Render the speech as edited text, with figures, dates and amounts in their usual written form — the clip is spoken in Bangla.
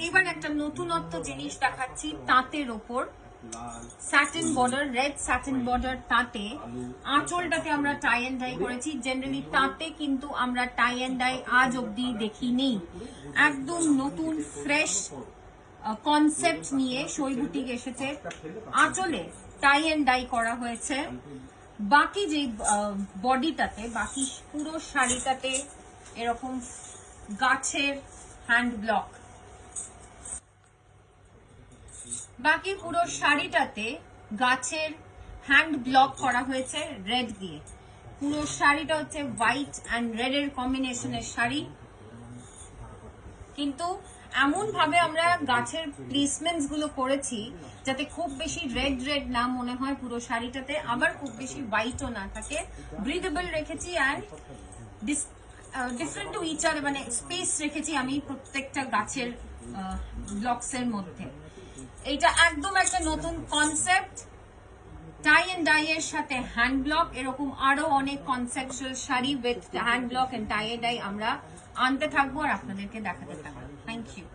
এবার একটা নতুনত্ব জিনিস দেখাচ্ছি তাঁতের ওপর satin border, red satin border তাঁতে। আঁচলটাতে আমরা টাই এন্ড ডাই করেছি। জেনারেলি তাঁতে কিন্তু আমরা টাই এন্ড ডাই আজ অব্দি দেখিনি। একদম নতুন ফ্রেশ কনসেপ্ট নিয়ে সই বুটিক এসেছে। আঁচলে টাই এন্ড ডাই করা হয়েছে। বাকি যে বডিটাতে, বাকি পুরো শাড়িটাতে এরকম গাছের হ্যান্ড ব্লক, বাকি পুরো শাড়িটাতে গাছের হ্যান্ড ব্লক করা হয়েছে রেড দিয়ে। পুরো শাড়িটা হচ্ছে হোয়াইট অ্যান্ড রেড এর কম্বিনেশনের শাড়ি, কিন্তু এমন ভাবে আমরা গাছের প্লেসমেন্টস গুলো করেছি যাতে খুব বেশি রেড রেড না মনে হয় পুরো শাড়িটাতে, আবার খুব বেশি হোয়াইটও না থাকে। ব্রিদেবল রেখেছি and different to each other, মানে স্পেস রেখেছি আমি প্রত্যেকটা গাছের ব্লকস এর মধ্যে। এটা একদম একটা নতুন কনসেপ্ট, টাই এন্ড ডাই এর সাথে হ্যান্ড ব্লক। এরকম আরো অনেক conceptual sari with hand block and tie and dye আমরা আনতে থাকবো আর আপনাদেরকে দেখাতে থাকবো। Thank you.